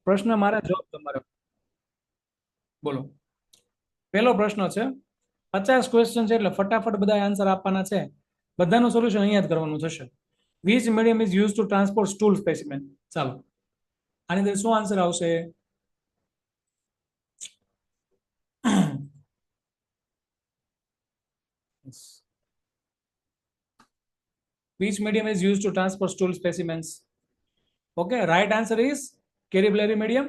પ્રશ્ન મારા જવાબ તમારે બોલો. પહેલો પ્રશ્ન છે, 50 ક્વેશ્ચન છે એટલે ફટાફટ બધા આન્સર આપવાના છે. બધાનું સોલ્યુશન અહીંયા જ કરવાનું થશે. Which medium is use two transport stool specimen? ચાલો, આની અંદર શું આન્સર આવશે? Which medium is used to transport stool specimens? Okay, right answer is Caribbean medium.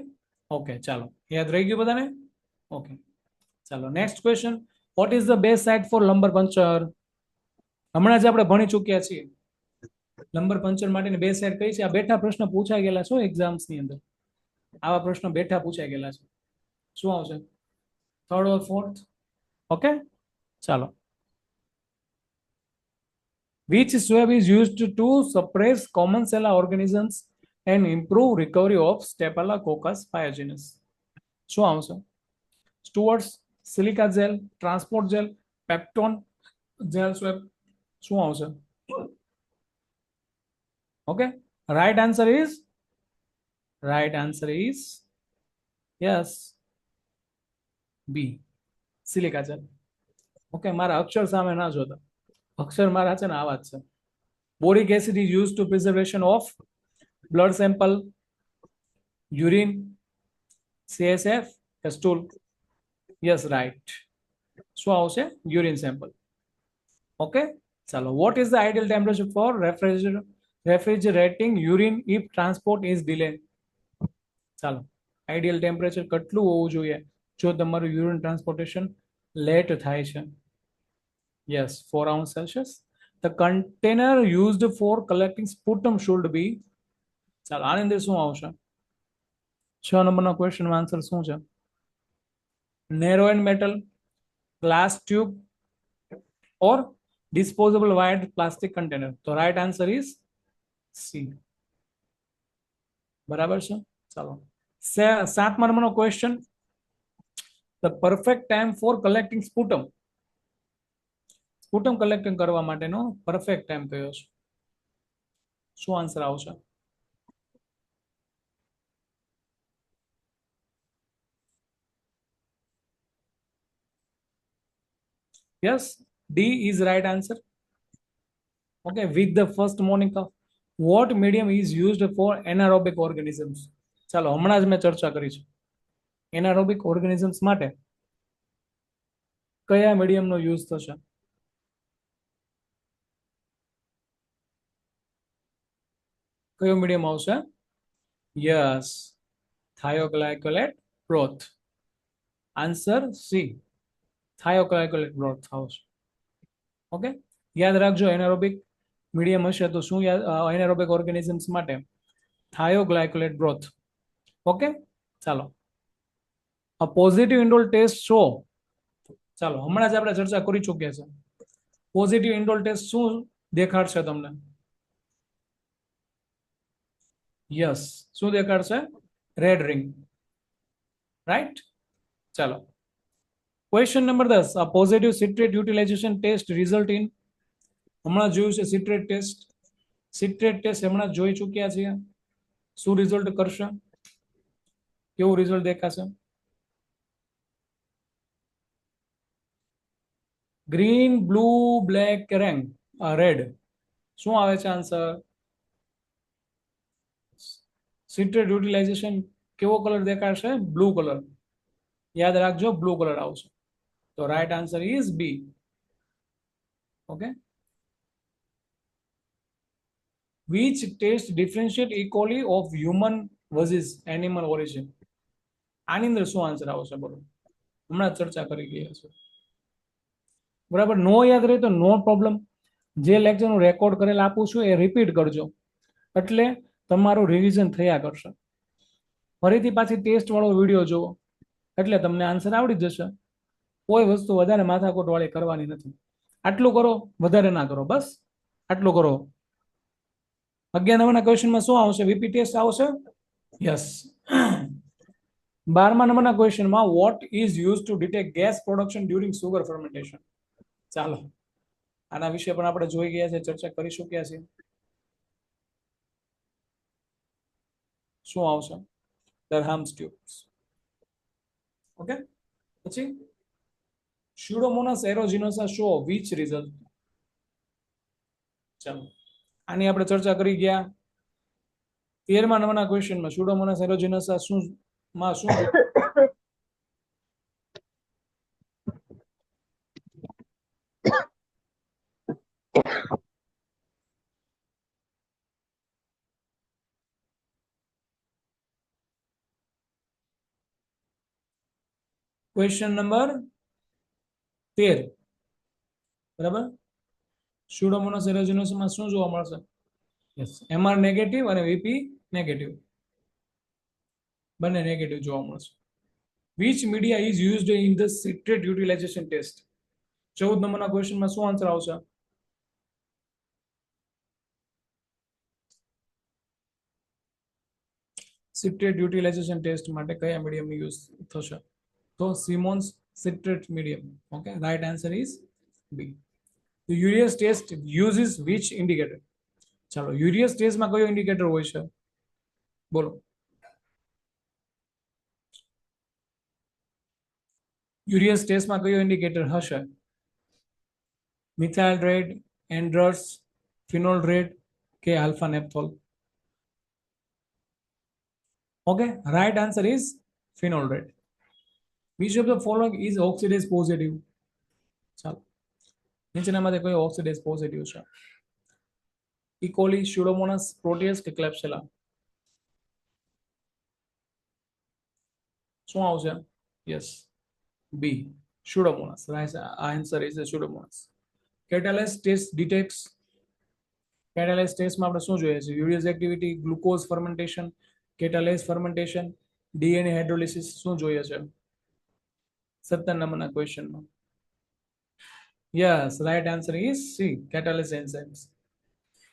Okay, ચાલો યાદ રહી ગયું બધાને? ઓકે, ચાલો next question. What is the best site for lumbar puncture? હમણાં જ આપણે ભણી ચૂક્યા છીએ લંબર પંચર માટેની બેસ્ટ સાઇટ કઈ છે. આ બેઠા પ્રશ્ન પૂછાઈ ગયેલા છે એક્ઝામ્સ ની અંદર. આવા પ્રશ્નો બેઠા પૂછાઈ ગયેલા છે. શું આવશે? થર્ડ ઓર ફોર્થ? ઓકે, ચાલો. Which swab is used to suppress Commensala organisms and improve recovery of Staphylococcus pyogenes? શું આવશે? Stuart's, silica gel, transport gel, peptone gel swab? શું આવશે? Okay, right answer is yes B, silica gel. Okay, મારા અક્ષર સામે ના જોતા, અક્ષર મારા છે ને આવા જ છે. Boric acid is use to preservation of blood sample, urine, CSF કે સ્ટૂલ? Yes, right. શું આવશે? Urine sample. ઓકે, ચાલો. What is the ideal temperature for refrigerating urine if transport is delay? ચાલો, આઈડિયલ ટેમ્પરેચર કેટલું હોવું જોઈએ જો તમારું યુરિન ટ્રાન્સપોર્ટેશન લેટ થાય છે? Yes, 4°C. The container used for collecting sputum should be? ચાલો, આની અંદર શું આવશે? 6 નંબરનો ક્વેશ્ચન આન્સર શું છે? Narrow end metal, glass tube or disposable wired plastic container? તો રાઈટ આન્સર ઇઝ સી. બરાબર છે, ચાલો. 7મા નંબરનો question, the perfect time for collecting sputum. Sputum collecting કરવા માટેનો પરફેક્ટ ટાઈમ કયો છે? શું આન્સર આવશે? Yes, D is right answer. Okay, with the first morning cough. What medium is used for anaerobic organisms? ચાલો, હમણાં જ મેં ચર્ચા કરી છે. એનારોબિક ઓર્ગેનિઝમ્સ માટે કયા મીડિયમનો યુઝ થશે? કયો મીડિયમ આવશે? યસ, થાયોગ્લાયકોલેટ બ્રોથ. આન્સર સી, થાયોગ્લાયકોલેટ બ્રોથ આવશે. ઓકે, યાદ રાખજો, એનારોબિક મીડિયમ હશે તો શું? એનારોબિક ઓર્ગેનિઝમ્સ માટે થાયોગ્લાયકોલેટ બ્રોથ. ઓકે, ચાલો. Positive indole test show. ચાલો, હમણાં જ આપણે ચર્ચા કરી ચૂક્યા છે. પોઝિટિવ ઇન્ડોલ ટેસ્ટ શું દેખાડશે તમને? યસ, શું દેખાડશે? Red ring, right. ચાલો, ક્વેશ્ચન નંબર 10. આ positive citrate utilization test result in? હમણાં જોયું છે સિટ્રેટ ટેસ્ટ. સિટ્રેટ ટેસ્ટ હમણાં જોઈ ચૂક્યા છીએ. શું રિઝલ્ટ કરશે? કેવું રિઝલ્ટ દેખાશે? ગ્રીન, બ્લુ, બ્લેક કે રેડ? શું આવે છે આન્સર? સિટ્રેટ યુટિલાઇઝેશન કેવો કલર દેખાડશે? Blue colour. યાદ રાખજો, બ્લુ કલર આવશે. તો right answer is B. Okay, which test differentiate E. coli of human versus animal origin? આની અંદર શું આન્સર આવશે? બોલો, હમણાં ચર્ચા કરી ગયા છે. બરાબર, નો યાદ રહે તો નો પ્રોબ્લેમ. જે લેક્ચરનું રેકોર્ડ કરેલ આપું છું એ રિપીટ કરજો, એટલે તમારું રિવિઝન થયા કરશે. ફરીથી પાછી ટેસ્ટ વાળો વિડીયો જુઓ, એટલે તમને આન્સર આવડી જશે. કોઈ વસ્તુ વધારે માથાકૂટ વાળી કરવાની નથી. આટલું કરો, વધારે ના કરો, બસ આટલું કરો. 11 નંબરના ક્વેશ્ચનમાં શું આવશે? વીપી ટેસ્ટ આવશે. યસ. 12મા નંબરના ક્વેશ્ચનમાં what is use to detect gas production during sugar fermentation? ચાલો, આના વિશે પણ આપણે જોઈ ગયા છે, ચર્ચા કરી ચૂક્યા છીએ. શું આવશે? Derham's tubes. Okay, પછી Pseudomonas aeruginosa show which result? ચાલો આની આપણે ચર્ચા કરી ગયા 13મા નંબરના ક્વેશ્ચનમાં Pseudomonas aeruginosa શું માં શું ક્વેશ્ચન નંબર 13 બરાબર Pseudomonas aeruginosa માં શું જોવા મળશે યસ MR નેગેટિવ અને VP નેગેટિવ બંને નેગેટિવ જોવા મળશે which media is used in the citrate utilization test 14 નંબરના ક્વેશ્ચનમાં શું આન્સર આવશે citrate utilization test માટે કયા મીડિયમ યુઝ થશે તો Simon's citrate medium okay right answer is B the urease test uses which indicator ચાલો urease test માં કયો ઇન્ડિકેટર હોય છે બોલો urease test માં કયો ઇન્ડિકેટર હશે મિથાઇલ રેડ એન્ડ્રસ ફિનોલ રેડ કે alpha નેપ્થોલ okay right answer is phenol red which of the following is oxidase positive ચાલો નીચેનામાંથી કયો ઓક્સિડેઝ પોઝિટિવ છે E. coli Pseudomonas proteus કે Klebsiella શું આવશે yes B Pseudomonas right answer is Pseudomonas catalase test detects catalase test માં આપણે શું જોઈએ છે urease activity glucose fermentation catalase fermentation DNA hydrolysis શું જોઈએ છે 17 નંબરના ક્વેશ્ચનમાં yes right answer is C catalase enzymes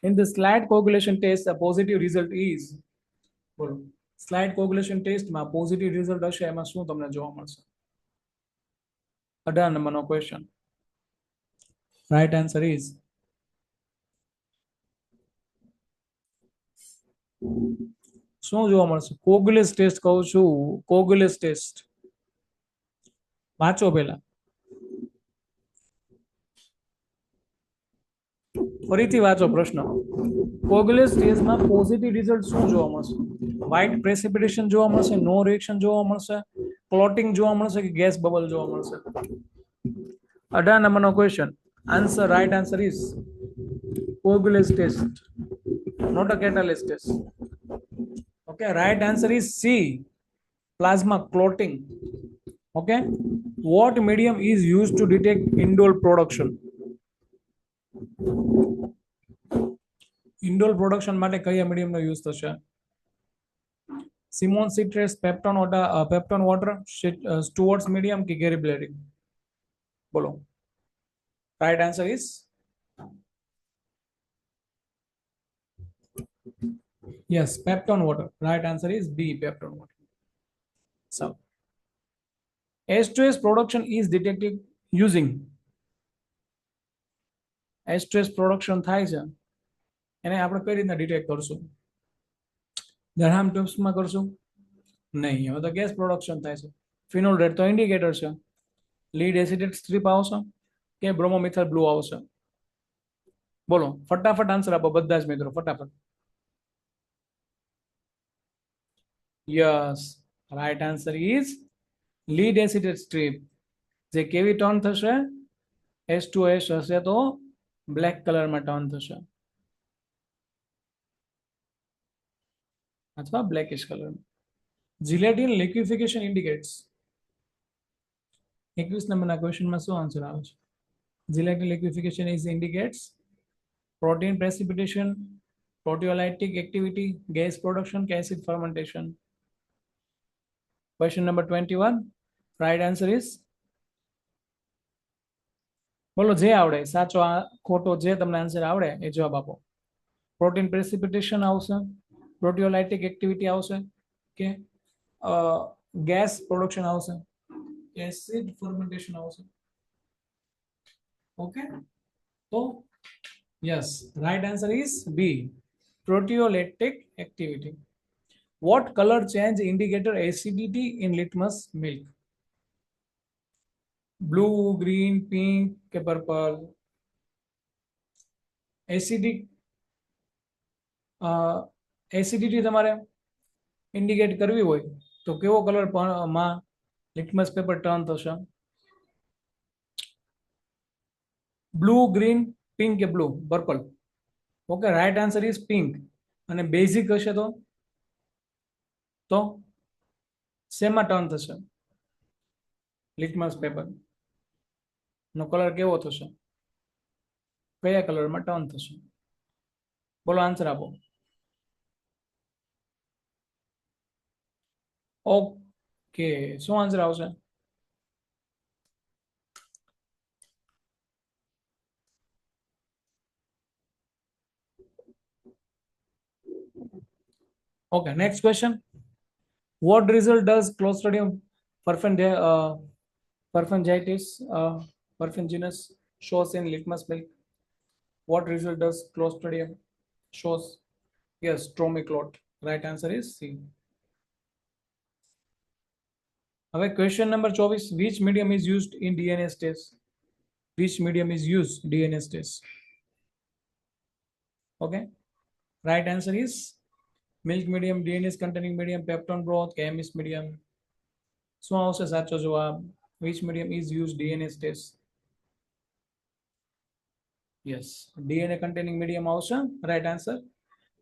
in the slide coagulation test a positive result is બોલો સ્લાઇડ કોગ્યુલેશન ટેસ્ટમાં પોઝિટિવ રિઝલ્ટ હશે એમાં શું તમને જોવા મળશે 18 નંબરનો ક્વેશ્ચન રાઈટ આન્સર ઇઝ શું જોવા મળશે કોગ્યુલેસ ટેસ્ટ કહું છું કોગ્યુલેસ ટેસ્ટ વાંચો પહેલા ફરીથી વાંચો પ્રશ્ન કોગ્યુલેસ ટેસ્ટમાં પોઝિટિવ રિઝલ્ટ શું જોવા મળશે વ્હાઇટ પ્રેસિપિટેશન જોવા મળશે નો રિએક્શન જોવા મળશે ક્લોટિંગ જોવા મળશે કે ગેસ બબલ જોવા મળશે 18 નંબરનો question answer right answer is coagulase test not a catalase test okay right answer is C plasma clotting okay what medium is used to detect indole production indole production માટે કયા મીડિયમનો use થશે Simon citrate peptone water Stewart's medium કે Gary Blading બોલો right answer is yes peptone water right answer is B peptone water so H2S production is detected using H2S production થાય છે એને આપણે કઈ રીતના ડિટેક્ટ કરશું દરહામ ટ્યુબ્સમાં કરશું નહીં હવે તો ગેસ પ્રોડક્શન થાય છે ફિનોલ રેડ તો ઇન્ડિકેટર છે લીડ એસિડેટ સ્ટ્રીપ આવશે કે બ્રોમોમિથાઇલ બ્લુ આવશે બોલો ફટાફટ આન્સર આપો બધા જ મિત્રો ફટાફટ yes right answer is lead acetate strip જે કેવી ટર્ન થશે H2S હશે તો બ્લેક કલરમાં ટર્ન થશે અથવા બ્લેકિશ કલર જીલેટિન લિક્વિફિકેશન ઇન્ડિકેટ્સ 21 નંબરના ક્વેશ્ચનમાં શું આન્સર આવે છે gelatin liquefaction is indicates protein precipitation proteolytic activity gas production કે acid fermentation question number 21 right answer is બોલો જે આવડે સાચો ખોટો જે તમને આન્સર આવડે એ જવાબ આપો પ્રોટીન પ્રેસિપિટેશન આવશે પ્રોટીઓલાઇટિક એક્ટિવિટી આવશે કે ગેસ પ્રોડક્શન આવશે એસિડ ફર્મેન્ટેશન આવશે ઓકે તો yes right answer is B proteolytic activity what colour change indicator acidity in litmus milk? Blue, green, pink કે પર્પલ? એસિડિટી તમારે ઇન્ડિકેટ કરવી હોય તો કેવો કલર માં લિટમસ પેપર ટર્ન થશે? બ્લુ, ગ્રીન, પિંક કે blue, purple? Okay, right answer is pink. અને બેઝિક હશે તો શેમાં ટર્ન થશે? લિટમસ પેપર નો કલર કેવો થશે? કયા કલરમાં ટર્ન થશે? બોલો, આન્સર આપો. ઓકે, શું આન્સર આવશે? Okay, next question. What result does Clostridium perfringitis perfringens shows in litmus milk? What result does Clostridium shows? Yes, Tromiclot. Right answer is C. હવે question number 24. Which medium is used in DNA test? Which medium is used DNA test? Okay, right answer is milk medium, DNA containing medium, peptone broth, chemist medium. શું આવશે સાચો જવાબ? Which medium is used DNA test? Yes, DNA containing medium આવશે. Right answer.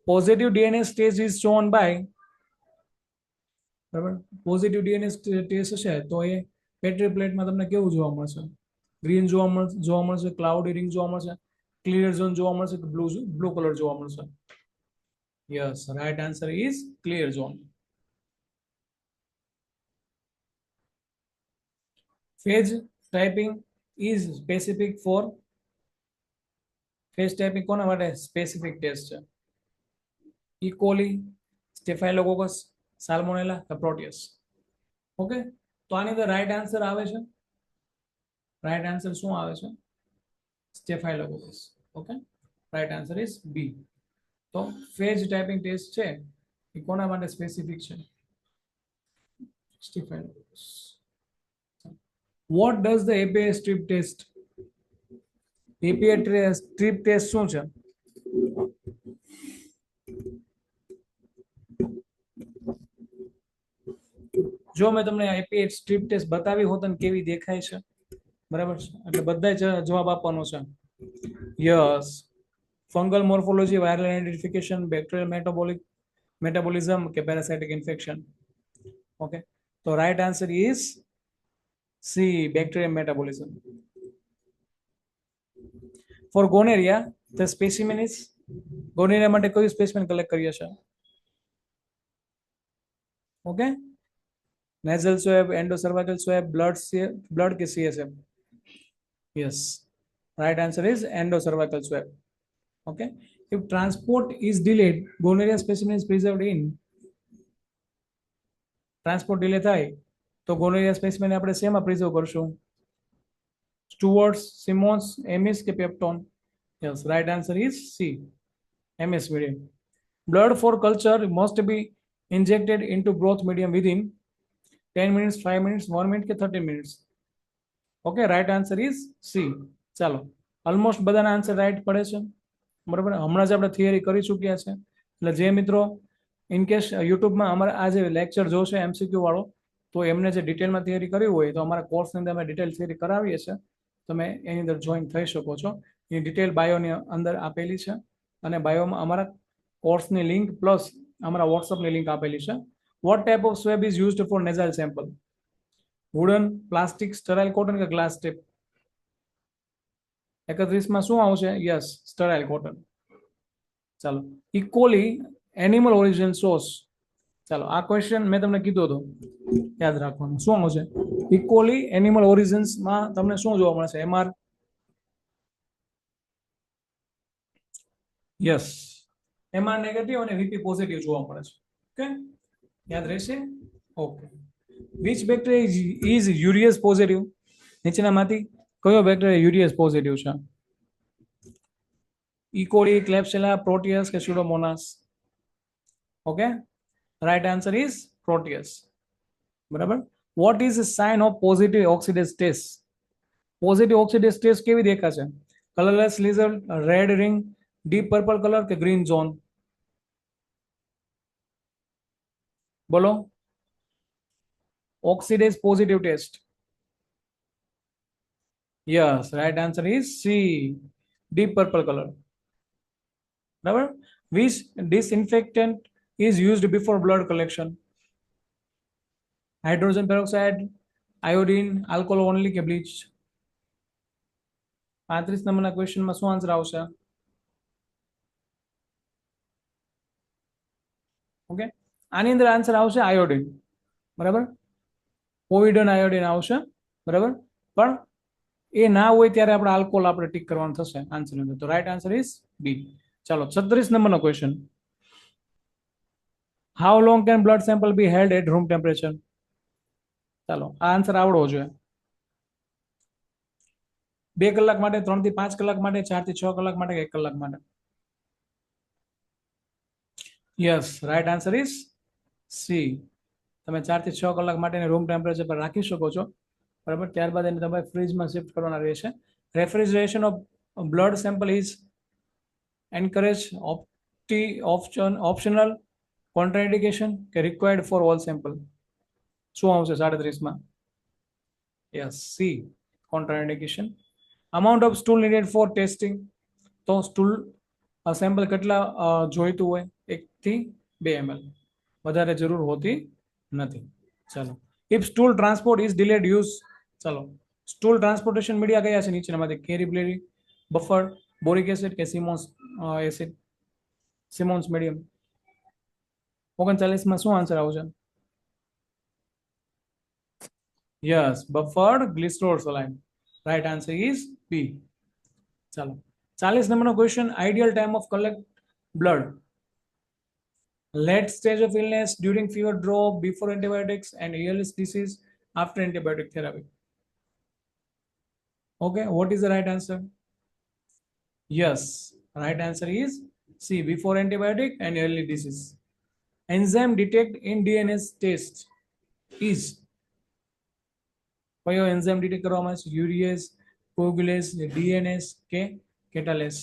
Positive DNA test is shown by, બરાબર, positive DNA test હશે તો એ પેટ્રી પ્લેટમાં તમને કેવું જોવા મળશે? ગ્રીન જોવા મળશે, ક્લાઉડી રિંગ જોવા મળશે, ક્લિયર ઝોન જોવા મળશે કે બ્લુ કલર જોવા મળશે? Yes, right answer is clear zone. Phage typing is specific for, phage typing કોના માટે સ્પેસિફિક ટેસ્ટ છે? ઇકોલી, સ્ટેફાઇલોકોકસ, સાલ્મોનેલા કે પ્રોટિયસ? ઓકે, તો આની અંદર રાઈટ આન્સર આવે છે, રાઈટ આન્સર શું આવે છે? Staphylococcus. Okay, right answer is B. તો ફેજ ટાઈપિંગ ટેસ્ટ છે એ કોના માટે સ્પેસિફિક છે? સ્ટેફાઇલોકોકસ. What does the API strip test? API strip test શું છે? જો મેં તમને API strip test બતાવી હોત ને કેવી દેખાય છે, બરાબર છે, એટલે બધા જવાબ આપવાનો છે. Yes, fungal morphology, viral identification, bacterial metabolism કે પેરાસાઇટિક ઇન્ફેક્શન? ઓકે, તો right answer is C, bacterial metabolism. For gonorrhoea the specimen is, gonorrhoea માટે કયું સ્પેસિમેન કલેક્ટ કરીએ છે? Okay, nasal swab, endocervical swab, blood કે CSF? Yes, right answer is endocervical swab. Okay, if transport is delayed, gonorrhea specimen is preserved in, transport delay થાય તો gonorrhoea specimen આપણે શેમાં preserve કરશું? સ્ટુઅર્ટ્સ, સિમોન્સ, એમિસ કે peptone? Yes, right answer is C, Amies medium. Blood for culture must be injected into growth medium within 10 minutes, 5 minutes, 1 minute કે 30 minutes? Okay, right answer is C. ચાલો, almost બધાના answer right પડે છે, બરાબર. હમણાં જ આપણે થિયરી કરી ચૂક્યા છે, એટલે જે મિત્રો ઇનકેસ યુટ્યુબમાં અમારા આ જે લેક્ચર જોશે MCQ વાળો, તો એમને જે ડિટેલમાં થિયરી કરવી હોય તો અમારા કોર્સની અંદર અમે ડિટેલ થિયરી કરાવીએ છીએ, તમે એની અંદર જોઈન થઈ શકો છો. એની ડિટેલ બાયોની અંદર આપેલી છે, અને બાયોમાં અમારા કોર્સની લિંક પ્લસ અમારા વોટ્સઅપની લિંક આપેલી છે. What type of swab is used for nasal sample? Wooden, plastic, sterile cotton કે ગ્લાસ ટેપ? 31માં શું આવશે? Yes, sterile cotton. ચાલો, ઇકોલી એનિમલ ઓરિજિન સોર્સ. ચાલો, આ ક્વેશ્ચન મેં તમને કીધું હતું, યાદ રાખવાનું. શું આવશે? ઇકોલી એનિમલ ઓરિજિન્સમાં તમને શું જોવા મળશે? MR? યસ, MR નેગેટિવ અને VP પોઝિટિવ જોવા મળે છે. ઓકે, યાદ રહેશે? Okay. Which bacteria is urease positive? નીચેનામાંથી કયો બેક્ટેરિયા યુરિયસ પોઝિટિવ છે? ઇકોલી, ક્લેપ્સિલા, પ્રોટિયસ કે Pseudomonas? Okay, right answer is Proteus. બરાબર. What is sign of positive oxidase test? Positive oxidase test કેવી દેખાશે? Colourless lizard, red ring, deep purple colour કે green zone? બોલો. Oxidase positive test. Yes, right answer is C, deep purple colour. બરાબર. Which disinfectant is used before blood collection? Hydrogen peroxide, iodine, alcohol only કે bleach? 35 નંબરના ક્વેશ્ચનમાં શું answer આવશે? Okay, આની અંદર આન્સર આવશે આયોડીન. બરાબર. પોવિડન આયોડીન આવશે. બરાબર. પણ એ ના હોય ત્યારે આપણે આલ્કોહોલ આપણે ટીક કરવાનું થશે આન્સર અંદર. તો રાઈટ આન્સર ઇઝ બી. ચાલો 36 નંબરનો question. How long can blood sample be held at room temperature? ચાલો, આ આન્સર આવડવો જોઈએ. 2 કલાક માટે, 3 થી 5 કલાક માટે, 4 થી 6 કલાક માટે, 1 કલાક માટે? Yes, right answer is C. તમે 4 થી 6 કલાક માટે રૂમ ટેમ્પરેચર પર રાખી શકો છો. બરાબર. ત્યારબાદ એને તમારે ફ્રીજમાં શિફ્ટ કરવાના રહેશે. Refrigeration of blood sample is encourage, optional, contraindication કે રિક્વાયર્ડ ફોર ઓલ સેમ્પલ? શું આવશે 37માં? Yes, C, contraindication. Amount of stool needed for testing? તો સ્ટૂલ સેમ્પલ કેટલા જોઈતું હોય? 1 થી 2 ml. વધારે જરૂર હોતી નથી. ચાલો. If stool transport is delayed use? ચાલો, સ્ટૂલ ટ્રાન્સપોર્ટેશન મીડિયા કયા છે નીચેનામાંથી? Cary Blair, buffer, boric acid કે સિમોન્સ એસિડ? Simmons medium. 39માં શું આન્સર આવશે? Yes, buffered glycerol saline. Right answer is B. ચાલો 40 નંબરનો question. Ideal time of collect blood? late stage of illness, during fever drop, before antibiotics, and ALS disease, after antibiotic therapy? Okay, what is the right answer? Yes, right answer is C, before antibiotic and early disease. Enzyme detect in DNA test is? કયો enzyme detect કરવામાં આવે છે? યુરિએસ, કોગ્યુલેસ, DNS કે કેટાલેસ?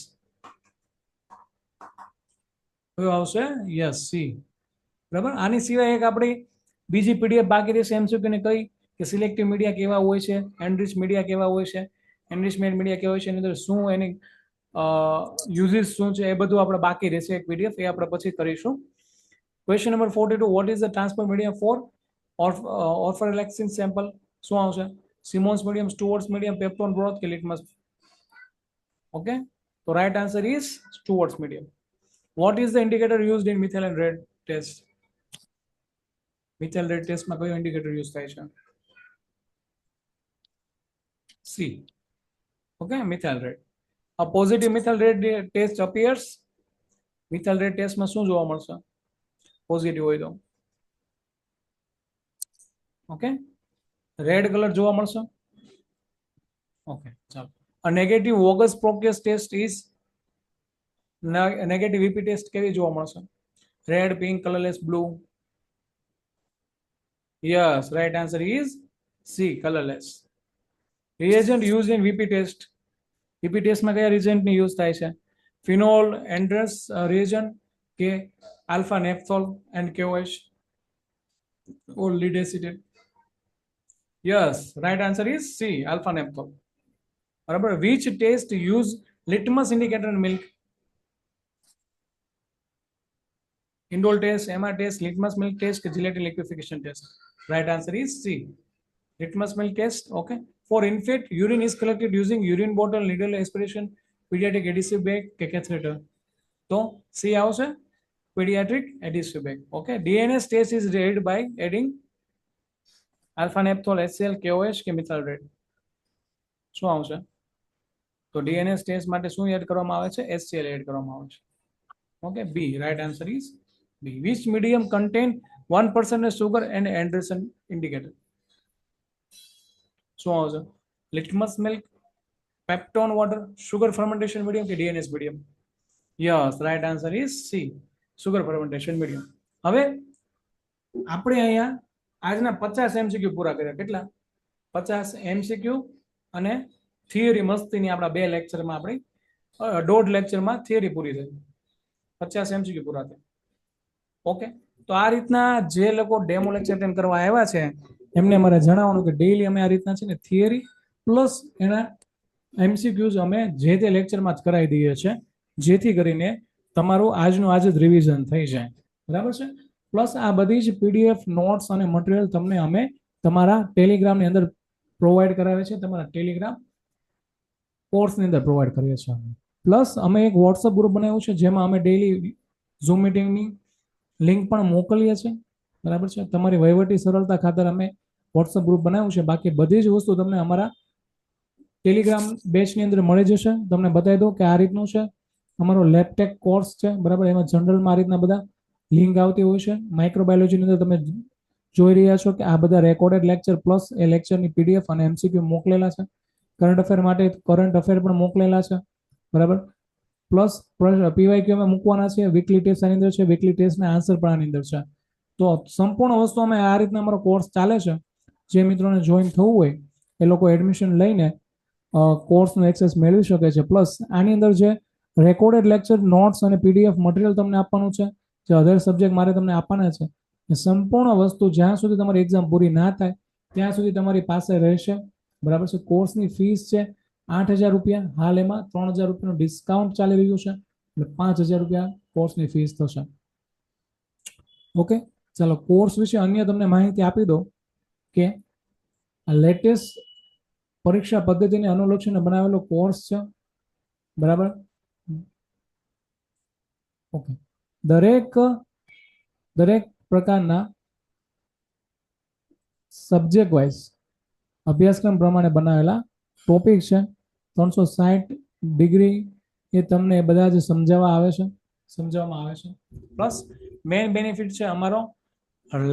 કયો આવશે? Yes, C. બરાબર. આની સિવાય એક આપણી બીજી પીડીએફ બાકી રહેશે એમસીક્યુ ને કઈ કે સિલેક્ટિવ મીડિયા કેવા હોય છે, એનરિચ મીડિયા કેવા હોય છે, એનરિચમેન્ટ મીડિયા કેવા હોય છે, એની અંદર શું એની યુઝિસ શું છે, એ બધું આપણે બાકી રહેશે એક પીડીએફ, એ આપણે પછી કરીશું. Question number 42. What is the transfer medium for ઓર્ફોરેલેક્સિન સેમ્પલ? શું આવશે? Simmons medium, Stuart's medium, peptone broth કે લિટમસ? ઓકે, તો right answer is Stuart's medium. What is the indicator used in methyl and red test? Methyl red ટેસ્ટમાં કયો indicator use થાય છે? C. Okay, methyl red. A positive methyl red test appears? Methyl red ટેસ્ટમાં શું જોવા મળશે? Positive હોય તો ઓકે, રેડ કલર જોવા મળશે. ઓકે, ચાલો. A negative Vogus Proteus test is? Negative VP test કેવી જોવા મળશે? Red, pink, colourless, blue? Yes, right answer is C, colourless. reagent used in VP test? VP ટેસ્ટમાં કયા reagent યુઝ થાય છે? ફિનોલ, એન્ડ્રસ reagent કે alpha naphthol and KOH or lead acetate? Yes, right answer is C, alpha naphthol. બરાબર. which test use litmus indicator in milk? Indole test, MR test, litmus milk test કે gelatin liquefaction test? Right answer is C, litmus milk test. Okay, for infant urine is collected using urine bottle, needle aspiration, pediatric adhesive bag કે catheter? તો C આવશે, pediatric adhesive bag. Okay, DNS test is read by adding alpha naphthol, HCl, KOH કે methyl red? શું આવશે? તો DNS test માટે શું add કરવામાં આવે છે? HCl એડ કરવામાં આવે છે. Okay, B, right answer is B. which medium contain 1% sugar and Anderson indicator? શું આવશે? Litmus milk, peptone water, sugar fermentation medium કે DNase medium? Yes, right answer is C, sugar fermentation medium. હવે આપણે અહીંયા આજના 50 MCQ પૂરા કર્યા. કેટલા? 50 MCQ અને થિયરી મસ્તીની આપણા 2 લેક્ચરમાં આપણી 1.5 લેક્ચરમાં થિયરી પૂરી થઈ. 50 MCQ પૂરા થયા. ઓકે, તો આ રીતના જે લોકો ડેમો લેક્ચર અટેન્ડ કરવા આવ્યા છે એમને મારે જણાવવાનું કે ડેઈલી અમે આ રીતના છે ને થિયરી પ્લસ એના MCQs અમે જે તે લેક્ચરમાં જ કરાવી દઈએ છીએ, જેથી કરીને તમારું આજનું આજ જ રિવિઝન થઈ જાય. બરાબર છે? પ્લસ આ બધી જ PDF નોટ્સ અને મટીરિયલ તમને અમે તમારા ટેલિગ્રામની અંદર પ્રોવાઈડ કરાવે છે, તમારા ટેલિગ્રામ કોર્સની અંદર પ્રોવાઈડ કરીએ છીએ. પ્લસ અમે એક વોટ્સઅપ ગ્રુપ બનાવ્યું છે જેમાં અમે ડેઈલી ઝૂમ મિટિંગની લિંક પણ મોકલીએ છીએ. બરાબર છે? તમારી વહીવટી સરળતા ખાતર અમે વોટ્સઅપ ગ્રુપ બનાવ્યું છે. બાકી બધી જ વસ્તુ તમને અમારા ટેલિગ્રામ બેચની અંદર મળી જશે. તમને બતાવી દઉં કે આ રીતનું છે અમારો લેબટેક કોર્સ છે. બરાબર, એમાં જનરલમાં આ રીતના બધા લિંક આવતી હોય છે. માઇક્રોબાયોલોજીની અંદર તમે જોઈ રહ્યા છો કે આ બધા રેકોર્ડેડ લેક્ચર પ્લસ એ લેક્ચરની PDF અને MCQ મોકલેલા છે. કરંટ અફેર માટે કરંટ અફેર પણ મોકલેલા છે. બરાબર, પ્લસ PYQ અમે મૂકવાના છે. વીકલી ટેસ્ટ આની અંદર છે, વીકલી ટેસ્ટના આન્સર પણ આની અંદર છે. તો સંપૂર્ણ વસ્તુ અમે આ રીતના અમારો કોર્સ ચાલે છે. જે મિત્રોને જોઈન થવું હોય એ લોકો એડમિશન લઈને કોર્સનો એક્સેસ મેળવી શકે છે. પ્લસ આની અંદર જે રેકોર્ડેડ લેક્ચર નોટ્સ અને PDF મટીરિયલ તમને આપવાનું છે, જે અધર સબ્જેક્ટ મારે તમને આપવાના છે, એ સંપૂર્ણ વસ્તુ જ્યાં સુધી તમારી એક્ઝામ પૂરી ના થાય ત્યાં સુધી તમારી પાસે રહેશે. બરાબર છે? કોર્સની ફીસ છે 8,000 રૂપિયા. હાલ એમાં 3,000 રૂપિયાનું ડિસ્કાઉન્ટ ચાલી રહ્યું છે, એટલે 5,000 રૂપિયા કોર્સની ફીસ થશે. ઓકે, ચાલો કોર્સ વિશે અન્ય તમને માહિતી આપી દો કે આ લેટેસ્ટ પરીક્ષા પદ્ધતિને અનુલક્ષીને બનાવેલો કોર્સ છે. બરાબર, ઓકે. દરેક પ્રકારના સબ્જેક્ટ વાઇઝ અભ્યાસક્રમ પ્રમાણે બનાવેલા ટોપિક છે. 360 ડિગ્રી એ તમને બધા જ સમજાવવામાં આવે છે. પ્લસ મેઇન બેનિફિટ છે અમારો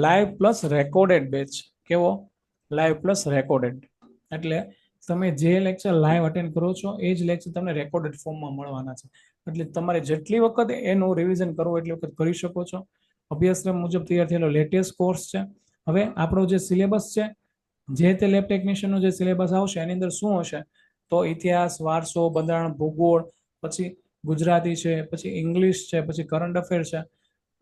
લાઈવ પ્લસ રેકોર્ડેડ બેચ. કેવો? Live plus recorded. એટલે તમે જે લેક્ચર લાઈવ અટેન્ડ કરો છો એ જ લેક્ચર તમને રેકોર્ડેડ ફોર્મમાં મળવાના છે. એટલે તમારે જેટલી વખત એનું રિવિઝન કરવું એટલી વખત કરી શકો છો. અભ્યાસક્રમ મુજબ તૈયાર થયેલો લેટેસ્ટ કોર્સ છે. હવે આપણો જે સિલેબસ છે, જે તે લેબ ટેકનિશિયનનો જે સિલેબસ આવશે એની અંદર શું હશે તો ઇતિહાસ, વારસો, બંધારણ, ભૂગોળ, પછી ગુજરાતી છે, પછી ઇંગ્લિશ છે, પછી કરંટ અફેર છે,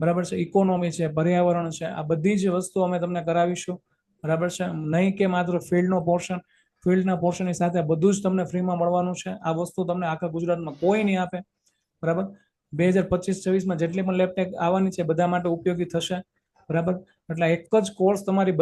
બરાબર છે, ઇકોનોમી છે, પર્યાવરણ છે. આ બધી જ વસ્તુ અમે તમને કરાવીશું. બરાબર છે? નહીં કે માત્ર ફિલ્ડનો પોર્શન. ફિલ્ડના પોર્શનની સાથે બધું જ તમને ફ્રીમાં મળવાનું છે. આ વસ્તુ તમને આખા ગુજરાતમાં કોઈ નહીં આપે. બરાબર, 2025-26માં જેટલી પણ લેબટેક આવવાની છે બધા માટે ઉપયોગી થશે. બરાબર, એટલે એક જ કોર્સ તમારી